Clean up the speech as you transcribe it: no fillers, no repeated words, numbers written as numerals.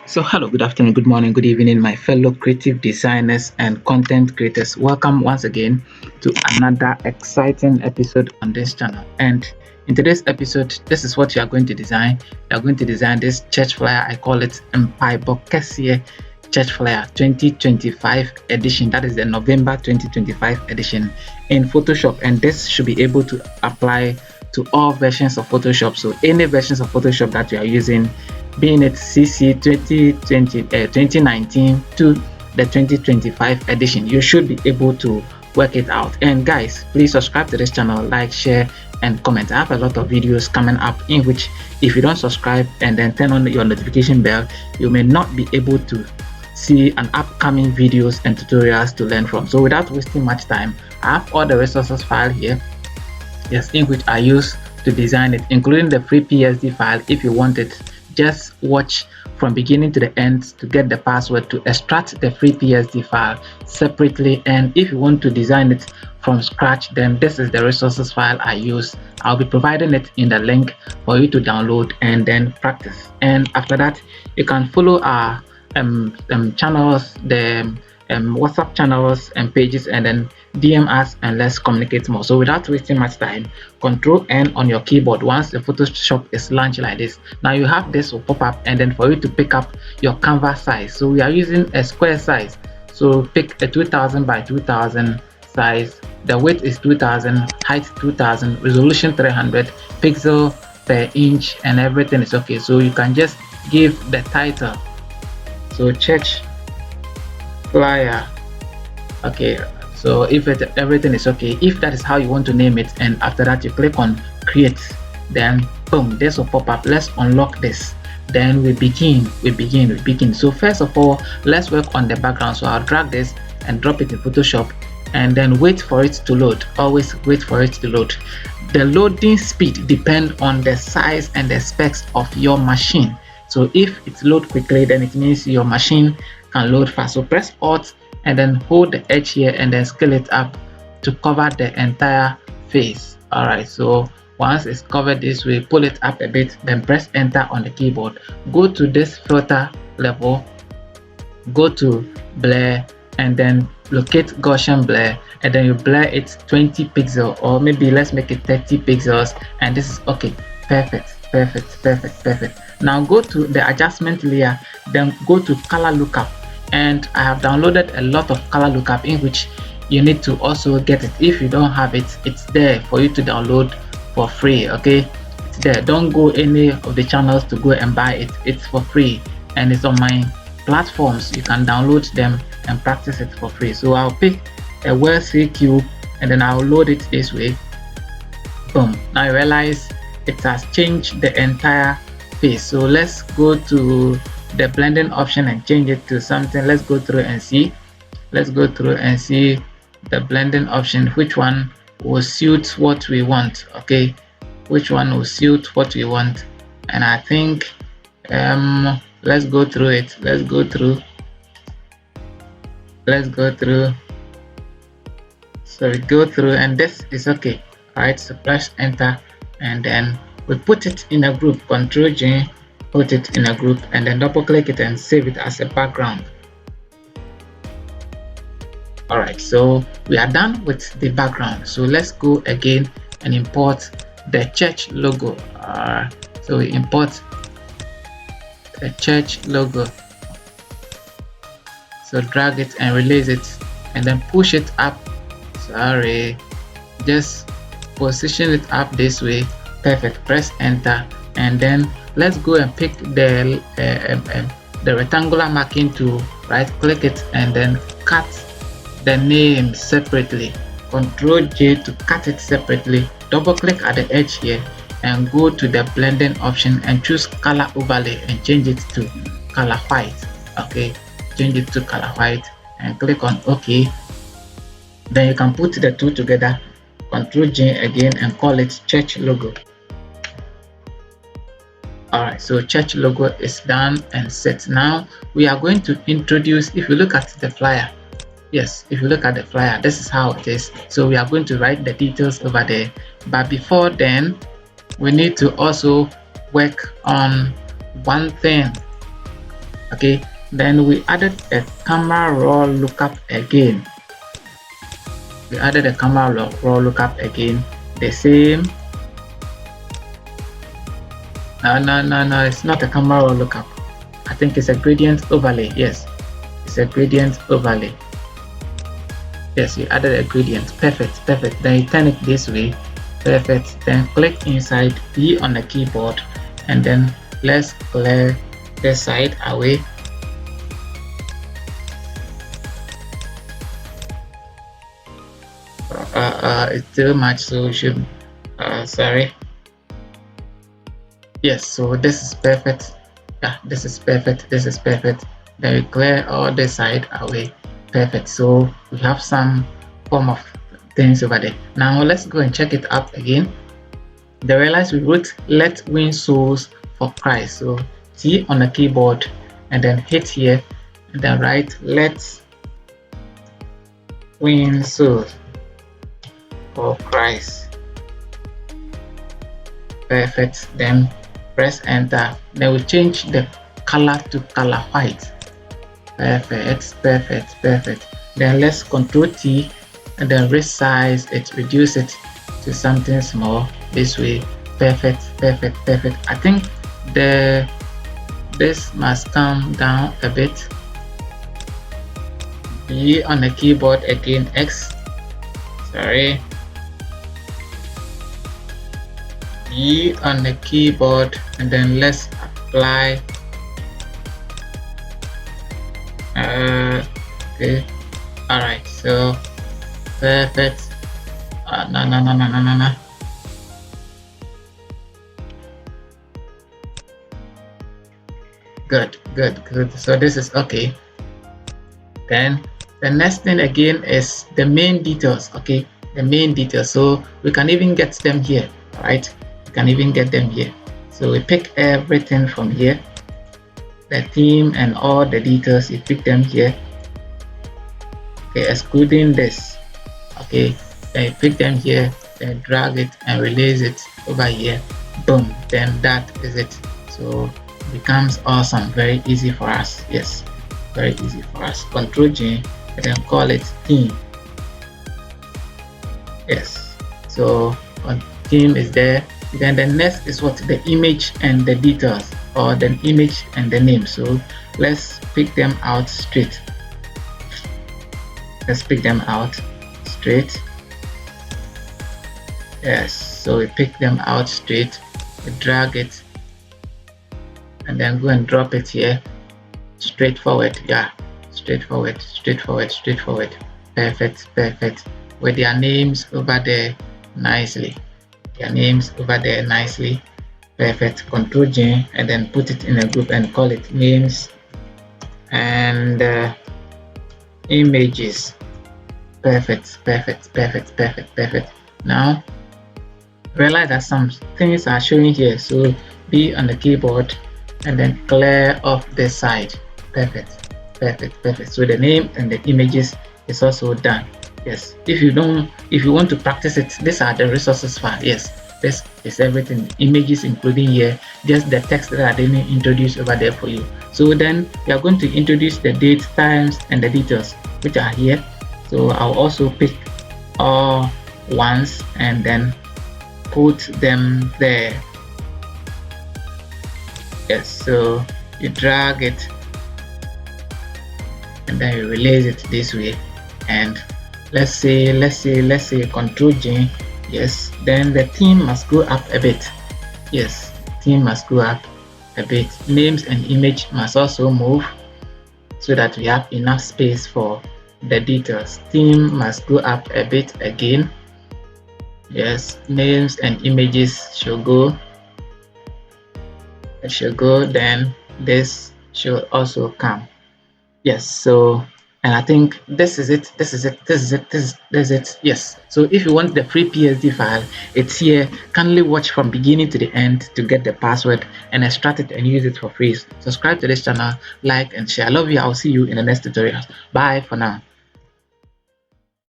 So hello, good afternoon, good morning, good evening, my fellow creative designers and content creators. Welcome once again to another exciting episode on this channel. And in today's episode, this is what you are going to design. You are going to design this church flyer. I call it Mpaebɔ Church Flyer 2025 edition. That is the November 2025 edition in Photoshop. And this should be able to apply to all versions of Photoshop. So any versions of Photoshop that you are using, being it CC 2019 to the 2025 edition, you should be able to work it out. And guys, please subscribe to this channel, like, share, and comment. I have a lot of videos coming up in which if you don't subscribe and then turn on your notification bell, you may not be able to see an upcoming videos and tutorials to learn from. So without wasting much time, I have all the resources file here, yes, in which I use to design it, including the free PSD file. If you want it, just watch from beginning to the end to get the password to extract the free PSD file separately. And if you want to design it from scratch, then this is the resources file I use. I'll be providing it in the link for you to download and then practice. And after that, you can follow our channels, the WhatsApp channels and pages, and then DM us and let's communicate more. So without wasting much time, Control N on your keyboard once the Photoshop is launched like this. Now you have this will pop up, and then for you to pick up your canvas size. So we are using a square size. So pick a 2000 by 2000 size. The width is 2000, height 2000, resolution 300, pixel per inch, and everything is okay. So you can just give the title. So church flyer. Okay, so if everything is okay, if that is how you want to name it, and after that you click on create, then boom, this will pop up. Let's unlock this, then we begin. So first of all, let's work on the background. So I'll drag this and drop it in Photoshop, and then wait for it to load. Always wait for it to load. The loading speed depends on the size and the specs of your machine. So if it loads quickly, then it means your machine can load fast. So press Alt and then hold the edge here and then scale it up to cover the entire face. All right, so once it's covered this way, pull it up a bit, then press enter on the keyboard. Go to this filter level, go to blur, and then locate Gaussian blur, and then you blur it 20 pixels, or maybe let's make it 30 pixels, and this is okay. Perfect. Now go to the adjustment layer, then go to color lookup, and I have downloaded a lot of color lookup in which you need to also get it. If you don't have it, it's there for you to download for free. Okay, it's there. Don't go any of the channels to go and buy it. It's for free and it's on my platforms. You can download them and practice it for free. So I'll pick a WC cube and then I'll load it this way. Boom. Now I realize it has changed the entire face. So let's go to the blending option and change it to something. Let's go through and see. The blending option, which one will suit what we want. Okay, which one will suit what we want. And I think let's go through it. Let's go through. So we go through, and this is okay. All right, so press enter, and then we put it in a group. Control J, put it in a group, and then double click it and save it as a background. All right, so we are done with the background. So let's go again and import the church logo. So we import the church logo. So drag it and release it, and then push it up. Sorry, just position it up this way. Perfect. Press enter, and then let's go and pick the rectangular marking tool. Right click it and then cut the name separately. Control J to cut it separately. Double click at the edge here and go to the blending option and choose color overlay and change it to color white. Okay, change it to color white and click on OK. Then you can put the two together. Control J again and call it church logo. Alright, so church logo is done and set. Now we are going to introduce, if you look at the flyer, yes, if you look at the flyer, this is how it is. So we are going to write the details over there, but before then we need to also work on one thing. Okay, then we added a camera raw lookup again. We added a camera raw lookup again. The same. No, it's not a camera raw lookup. I think it's a gradient overlay. Yes, it's a gradient overlay. Yes, you added a gradient. Perfect. Then you turn it this way. Perfect. Then click inside, be on the keyboard, and then let's clear this side away. It's too much, so we should sorry. Yes, so this is perfect. Yeah, this is perfect. Then we clear all this side away. Perfect. So we have some form of things over there. Now let's go and check it up again. They realize we wrote let win souls for Christ. So T on the keyboard and then hit here and then write let win souls for Christ. Perfect. Then press enter. Then we change the color to color white. Perfect. Then let's Control T and then resize it, reduce it to something small this way. Perfect. I think this must come down a bit. B on the keyboard again, X. Sorry. B on the keyboard and then let's apply. Okay. All right. So perfect. No. Good. So this is okay. Then the next thing again is the main details. Okay, the main details. So we can even get them here. All right, we can even get them here. So we pick everything from here. The theme and all the details, you pick them here. Okay, excluding this. Okay, then you pick them here, then drag it and release it over here. Boom, then that is it. So it becomes awesome, very easy for us. Yes, very easy for us. Control G and then call it theme. Yes, so theme is there. Then the next is what? The image and the details, or the image and the name. So let's pick them out straight. Let's pick them out straight. Yes, so we pick them out straight, we drag it and then go and drop it here. Straightforward. Yeah, straightforward. Perfect. With their names over there nicely. Perfect. Control J and then put it in a group and call it names and images. Perfect. Now realize that some things are showing here, so be on the keyboard and then clear off this side. Perfect. So the name and the images is also done. Yes, if you want to practice it, these are the resources file. Yes, this is everything, images including here, just the text that I didn't introduce over there for you. So then we are going to introduce the date, times and the details which are here. So I'll also pick all once and then put them there. Yes, so you drag it and then you release it this way, and let's say Control J. Yes, then the theme must go up a bit. Yes, theme must go up a bit. Names and image must also move so that we have enough space for the details. Theme must go up a bit again. Yes, names and images should go. Then this should also come. Yes, so and I think this is it. Yes, so if you want the free PSD file, it's here. Kindly watch from beginning to the end to get the password and extract it and use it for free. Subscribe to this channel, like and share. I love you. I'll see you in the next tutorial. Bye for now.